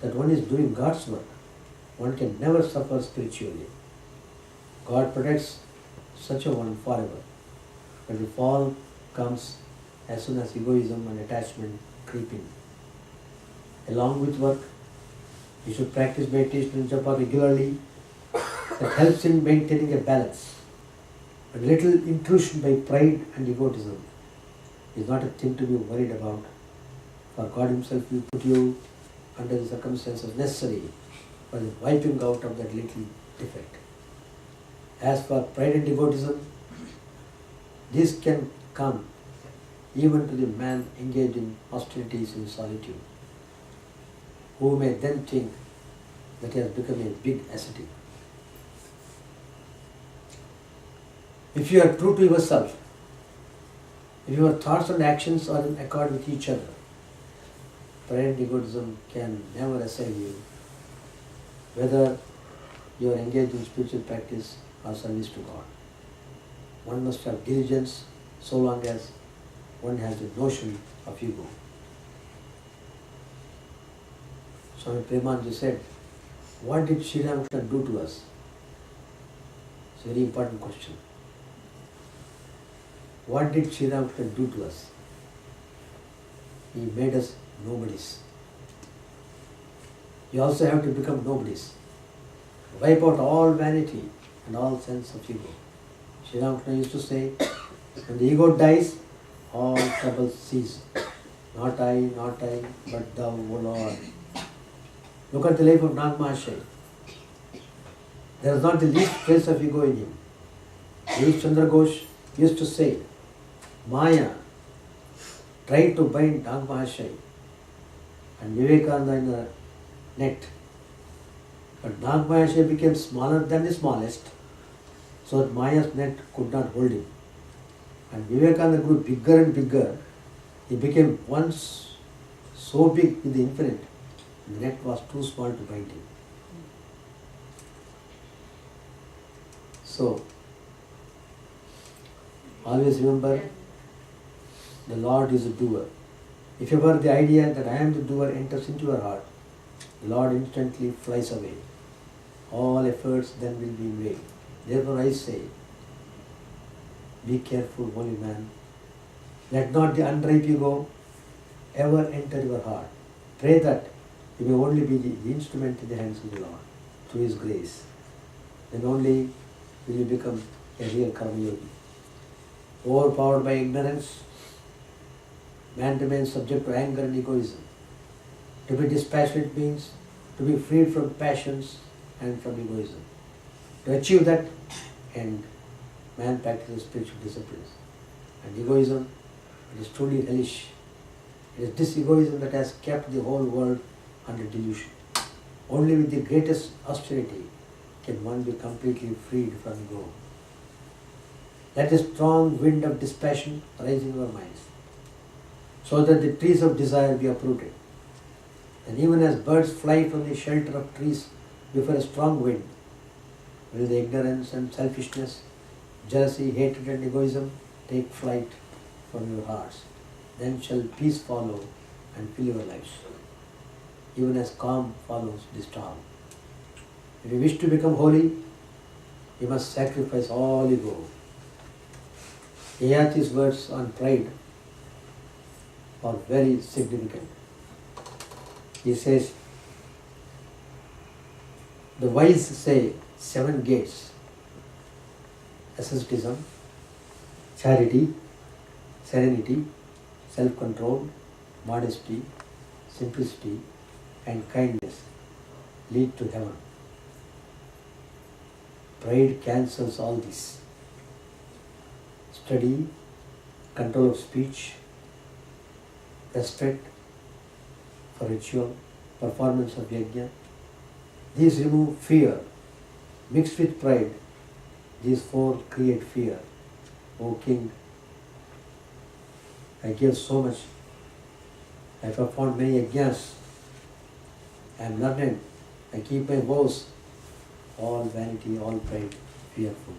that one is doing God's work, one can never suffer spiritually. God protects such a one forever. But the fall comes as soon as egoism and attachment creep in. Along with work, you should practice meditation and japa regularly. That helps in maintaining a balance. But little intrusion by pride and egotism is not a thing to be worried about, for God Himself will put you under the circumstances necessary for the wiping out of that little defect. As for pride and egotism, this can come even to the man engaged in austerities in solitude, who may then think that he has become a big ascetic. If you are true to yourself, if your thoughts and actions are in accord with each other, pride and egotism can never assail you, whether you are engaged in spiritual practice or service to God. One must have diligence so long as one has the notion of ego. Swami Premanji said, what did Chidananda do to us? It's a very important question. What did Chidananda do to us? He made us nobodies. You also have to become nobodies. Wipe out all vanity and all sense of ego. Chidananda used to say, when the ego dies, all troubles cease. Not I, but Thou, O Lord. Look at the life of Nag Mahashaya. There is not the least trace of ego in him. H. Chandra Ghosh used to say, Maya tried to bind Nag Mahashaya and Vivekananda in a net. But Nag Mahashaya became smaller than the smallest, so that Maya's net could not hold him. And Vivekananda grew bigger and bigger. He became once so big with the infinite, and the net was too small to bind him. So, always remember, the Lord is a doer. If ever the idea that I am the doer enters into your heart, the Lord instantly flies away. All efforts then will be in vain. Therefore I say, be careful, holy man. Let not the unripe ego ever enter your heart. Pray that you may only be the instrument in the hands of the Lord, through His grace. Then only will you become a real karma yogi. Overpowered by ignorance, man remains subject to anger and egoism. To be dispassionate means to be freed from passions and from egoism. To achieve that end, man practices spiritual disciplines. And egoism, it is truly hellish. It is this egoism that has kept the whole world under delusion. Only with the greatest austerity can one be completely freed from ego. Let a strong wind of dispassion rise in your minds, so that the trees of desire be uprooted. And even as birds fly from the shelter of trees before a strong wind, will the ignorance and selfishness, jealousy, hatred and egoism take flight from your hearts. Then shall peace follow and fill your lives, even as calm follows the storm. If you wish to become holy, you must sacrifice all ego. Yayati's words on pride are very significant. He says, the wise say 7 gates: asceticism, charity, serenity, self-control, modesty, simplicity, and kindness lead to heaven. Pride cancels all this. Study, control of speech, respect for ritual, performance of yajna, these remove fear. Mixed with pride, these 4 create fear. O king, I gave so much, I performed many yajnas, I am learned, I keep my vows, all vanity, all pride, fearful.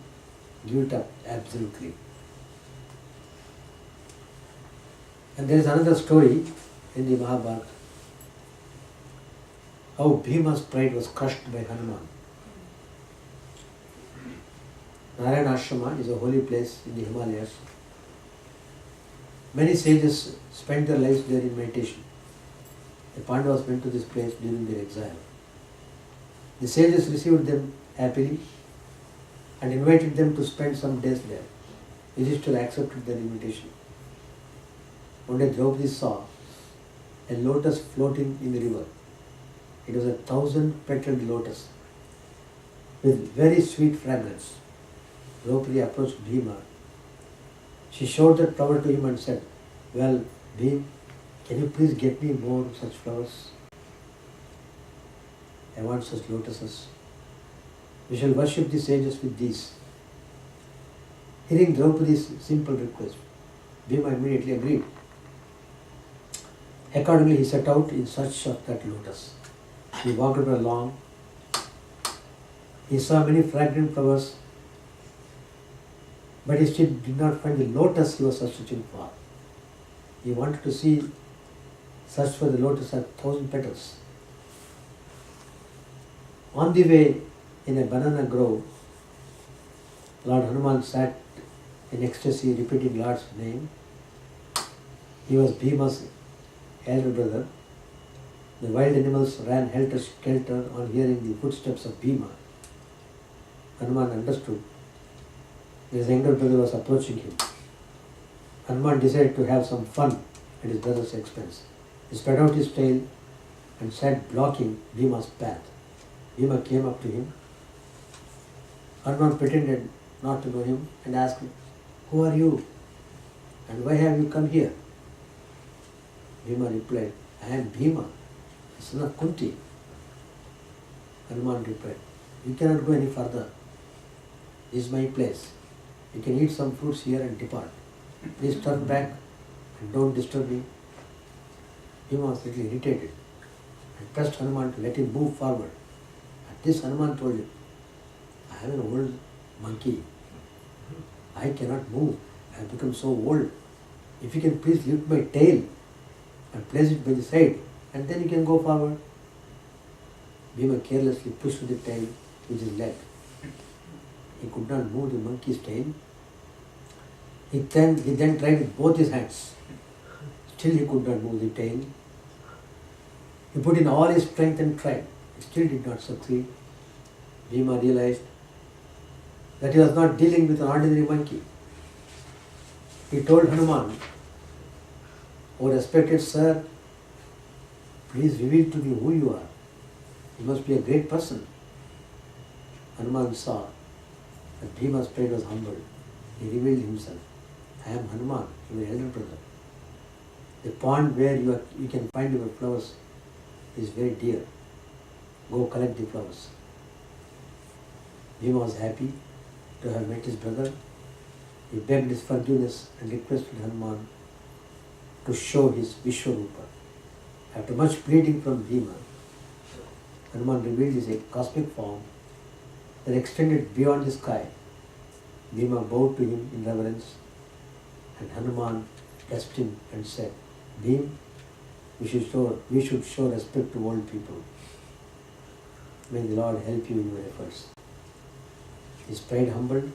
Give it up, absolutely. And there is another story in the Mahabharata. how Bhima's pride was crushed by Hanuman. Narayana Ashrama is a holy place in the Himalayas. Many sages spent their lives there in meditation. The Pandavas went to this place during their exile. The sages received them happily and invited them to spend some days there. Yudhishthira accepted their invitation. One day Draupadi saw a lotus floating in the river. It was a 1,000-petaled lotus with very sweet fragrance. Draupadi approached Bhima. She showed that flower to him and said, "Well, Bhim, can you please get me more such flowers? I want such lotuses. We shall worship the sages with these." Hearing Draupadi's simple request, Bhima immediately agreed. Accordingly, he set out in search of that lotus. He walked along. He saw many fragrant flowers, but he still did not find the lotus he was searching for. He wanted to search for the lotus at 1,000 petals. On the way, in a banana grove, Lord Hanuman sat in ecstasy repeating Lord's name. He was Bhima's elder brother. The wild animals ran helter-skelter on hearing the footsteps of Bhima. Hanuman understood his younger brother was approaching him. Hanuman decided to have some fun at his brother's expense. He spread out his tail and sat blocking Bhima's path. Bhima came up to him. Hanuman pretended not to know him and asked him, "Who are you? And why have you come here?" Bhima replied, "I am Bhima, the son of Kunti." Hanuman replied, "You cannot go any further. This is my place. You can eat some fruits here and depart. Please turn back and don't disturb me." Bhima was little irritated and pressed Hanuman to let him move forward. At this, Hanuman told him, "I am an old monkey. I cannot move. I have become so old. If you can please lift my tail and place it by the side, and then you can go forward." Bhima carelessly pushed with the tail with his leg. He could not move the monkey's tail. He then tried with both his hands. Still he could not move the tail. He put in all his strength and tried. He still did not succeed. Bhima realized that he was not dealing with an ordinary monkey. He told Hanuman, "O respected sir, please reveal to me who you are. You must be a great person." Hanuman saw that Bhima's pride was humbled. He revealed himself. "I am Hanuman, your elder brother. The pond where you can find your flowers is very dear. Go collect the flowers." Bhima was happy to have met his brother. He begged his forgiveness and requested Hanuman to show his Vishwarupa. After much pleading from Bhima, Hanuman revealed his cosmic form that extended beyond the sky. Bhima bowed to him in reverence, and Hanuman blessed him and said, "Bhim, we should show respect to old people. May the Lord help you in your efforts." His pride humbled,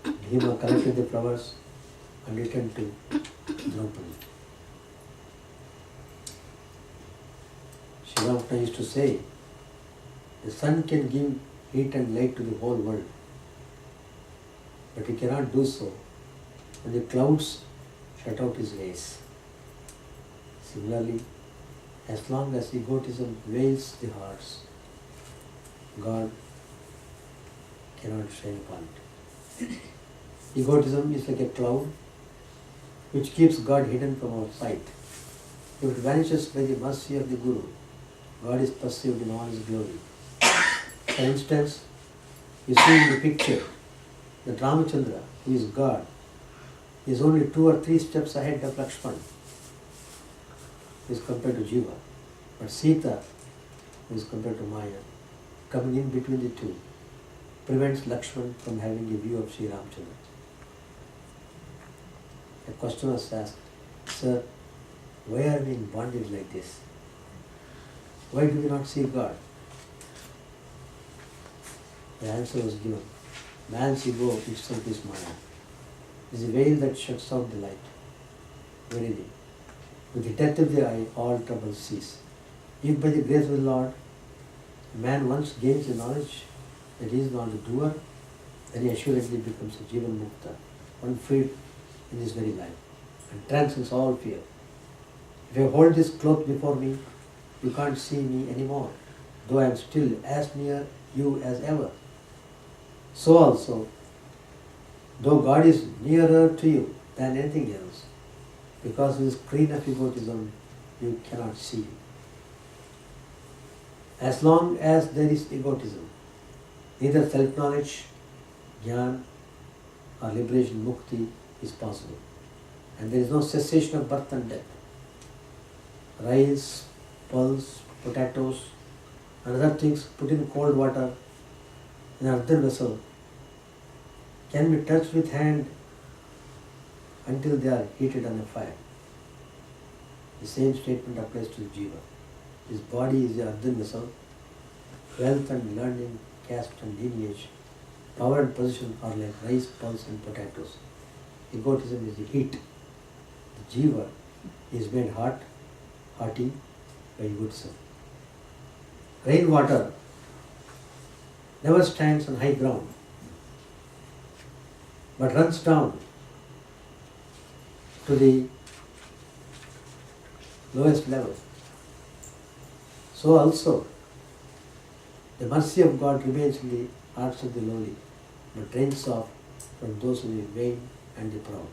Bhima collected the flowers and returned to Draupadi. Sri Ramakrishna used to say, "The sun can give heat and light to the whole world, but he cannot do so when the clouds shut out his rays." Similarly, as long as egotism veils the hearts, God cannot shine upon it. Egotism is like a cloud which keeps God hidden from our sight. If it vanishes by the mercy of the Guru, God is perceived in all his glory. For instance, you see in the picture that Ramachandra, who is God, is only 2 or 3 steps ahead of Lakshman, who is compared to Jiva. But Sita, who is compared to Maya, coming in between the two, prevents Lakshman from having a view of Sri Ramachandra. A question was asked, "Sir, why are we in bondage like this?" Why do we not see God? The answer was given. Man's ego itself is Maya. It is a veil that shuts out the light. Verily, with the death of the eye, all troubles cease. If by the grace of the Lord, man once gains the knowledge that he is not the doer, then he assuredly becomes a Jivan Mukta, one freed in this very life, and transcends all fear. If I hold this cloth before me, you can't see me anymore, though I am still as near you as ever. So also, though God is nearer to you than anything else, because of the screen of egotism, you cannot see him. As long as there is egotism, neither self-knowledge, jnana, or liberation, mukti, is possible. And there is no cessation of birth and death. Rice, pulse, potatoes, and other things put in cold water in an earthen vessel can be touched with hand until they are heated on a fire. The same statement applies to the jiva. His body is the earthen vessel. Wealth and learning, caste and lineage, power and position are like rice, pulse and potatoes. Egotism is the heat. The jiva is made hearty by egotism. Rainwater never stands on high ground, but runs down to the lowest level. So also, the mercy of God remains in the hearts of the lowly, but drains off from those who are vain and the proud.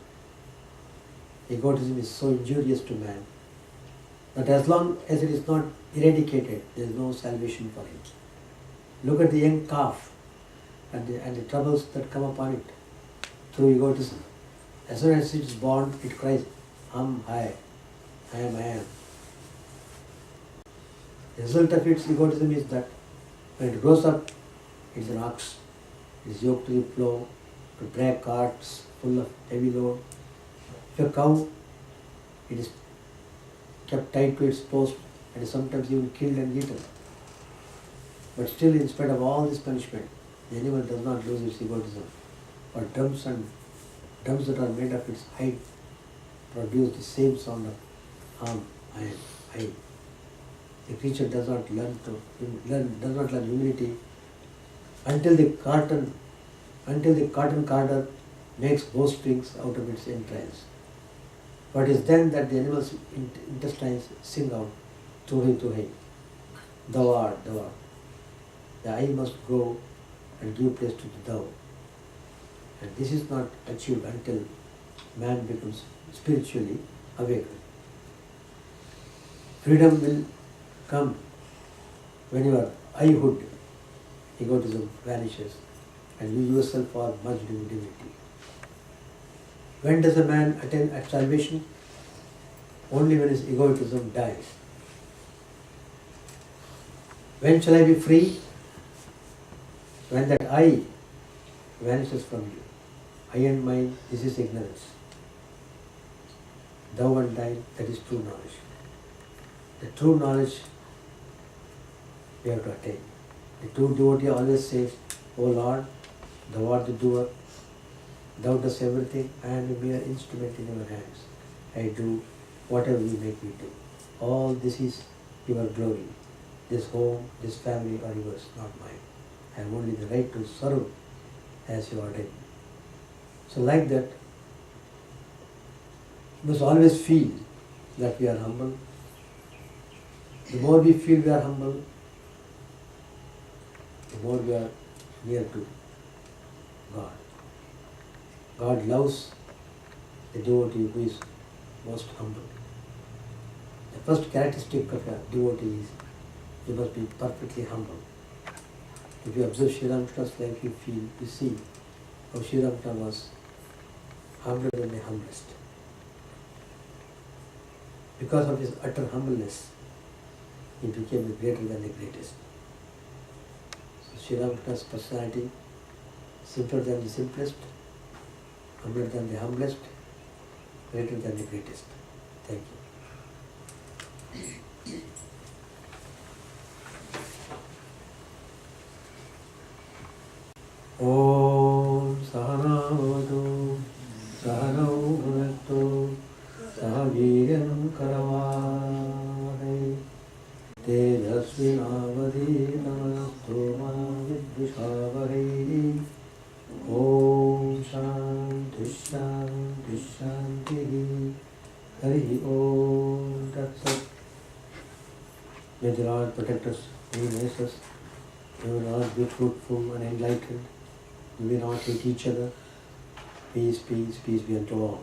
Egotism is so injurious to man that as long as it is not eradicated, there is no salvation for him. Look at the young calf and the troubles that come upon it through egotism. As soon as it is born, it cries, I am. The result of its egotism is that when it grows up, it is an ox. It is yoked to the plow, to drag carts full of heavy load. If a cow, it is kept tied to its post and is sometimes even killed and eaten. But still, in spite of all this punishment, the animal does not lose its egotism. For drums that are made of its hide produce the same sound of I. The creature does not learn humility until the cotton carder makes bowstrings out of its entrails. For it is then that the animal's intestines sing out, Tuhai, thou art. The I must grow and give place to the thou. And this is not achieved until man becomes spiritually awakened. Freedom will come when your I-hood, egotism, vanishes and you yourself are merged in divinity. When does a man attain at salvation? Only when his egotism dies. When shall I be free? When that I vanishes from you. I and mine, this is ignorance. Thou and thine, that is true knowledge. The true knowledge we have to attain. The true devotee always says, O Lord, thou art the doer, thou dost everything, I am a mere instrument in your hands. I do whatever you make me do. All this is your glory. This home, this family are yours, not mine. I have only the right to serve as you ordain. So like that, we must always feel that we are humble. The more we feel we are humble, the more we are near to God. God loves the devotee who is most humble. The first characteristic of a devotee is he must be perfectly humble. If you observe Sri Ramakrishna's life, you see how Sri Ramakrishna was humbler than the humblest. Because of his utter humbleness, he became the greater than the greatest. So Sri Ramakrishna's personality, simpler than the simplest, humbler than the humblest, greater than the greatest. Thank you. Om Sahanavadu Sahanau Bhunaktu Sahaviryam Karavahai Tejasvinavadhitamastu ma vidvishavahai. Om Shanti Shanti Shanti. Hari Om Tat Sat. May the Lord protect us, He bless us. May we not be fruitful and enlightened. May we not hate each other. Peace, peace, peace be unto all.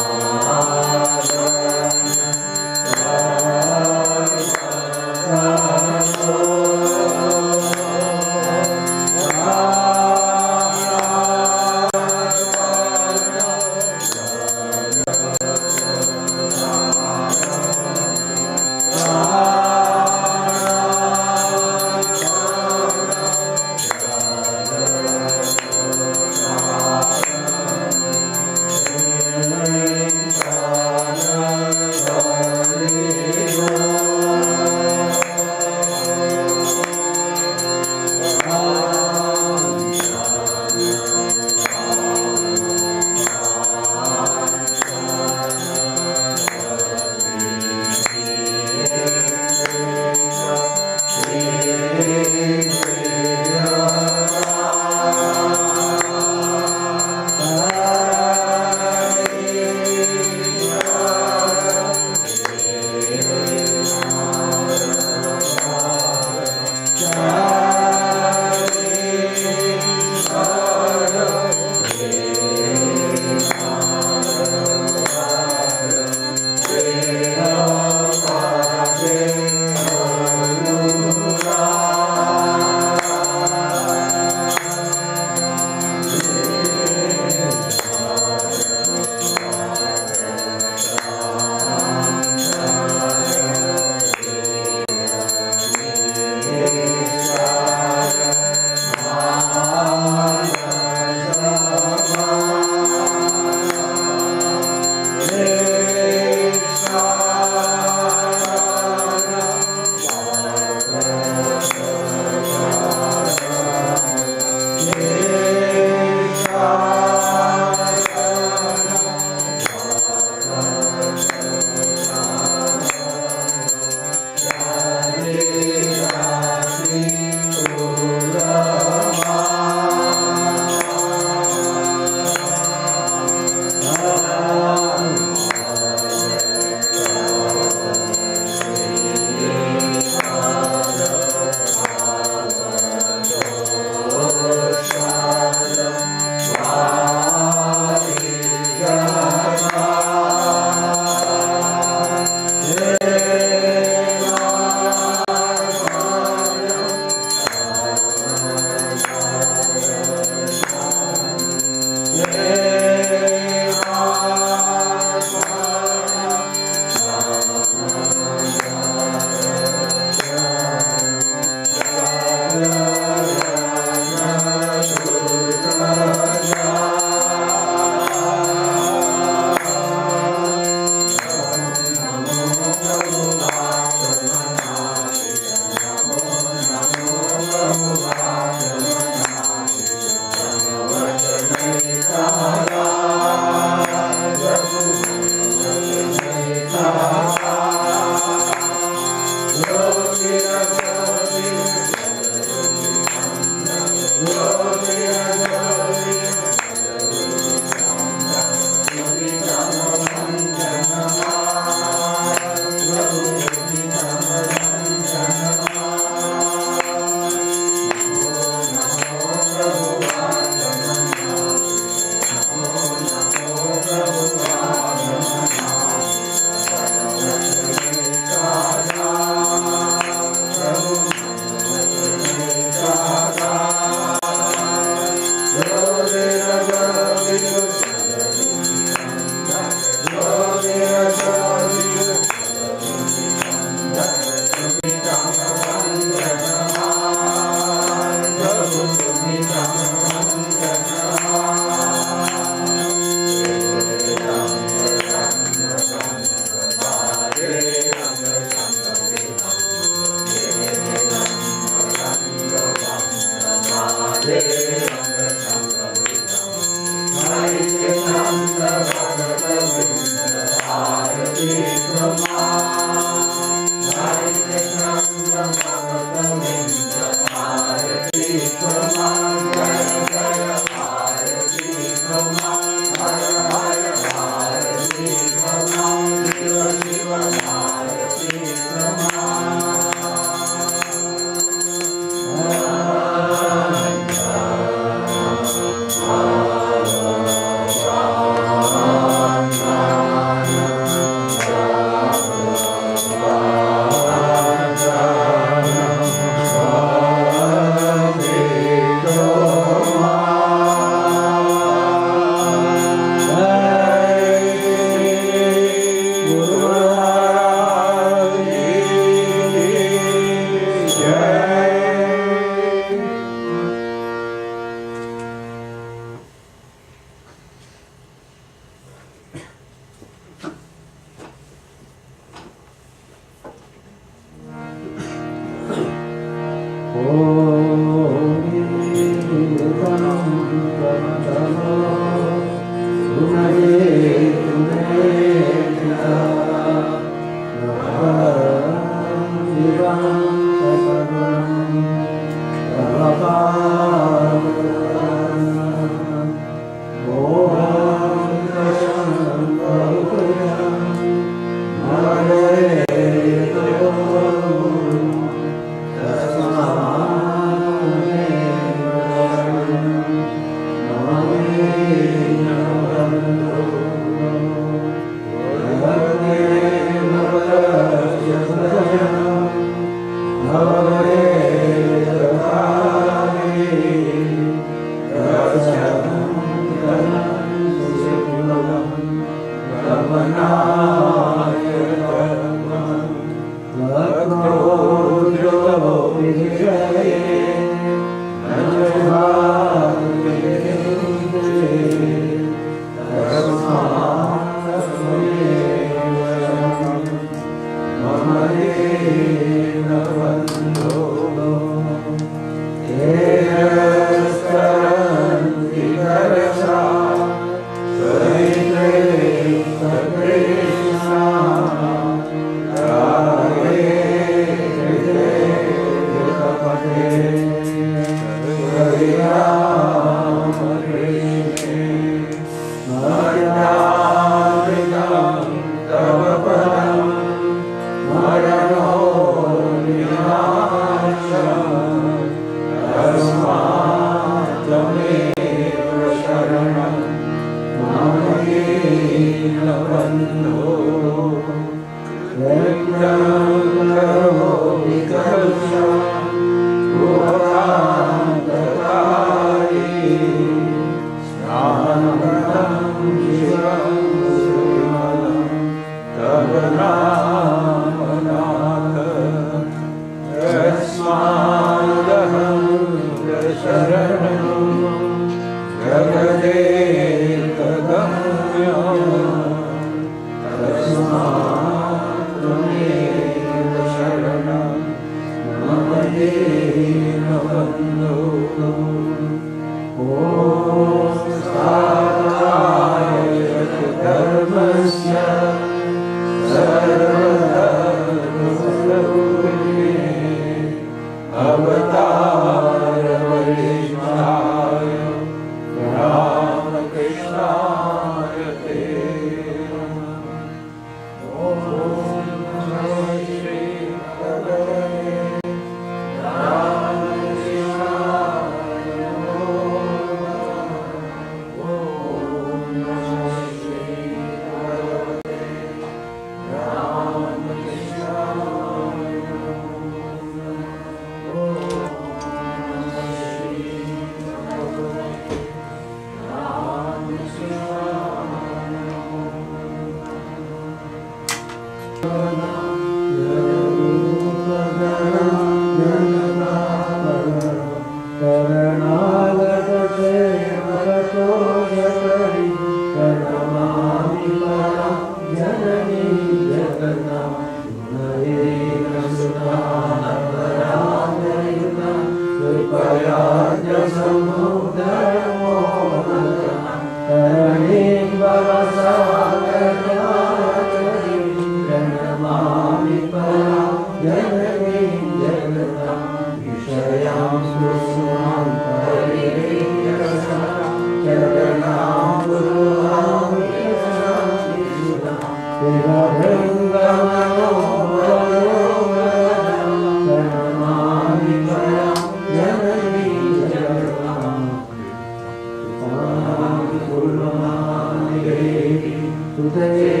Today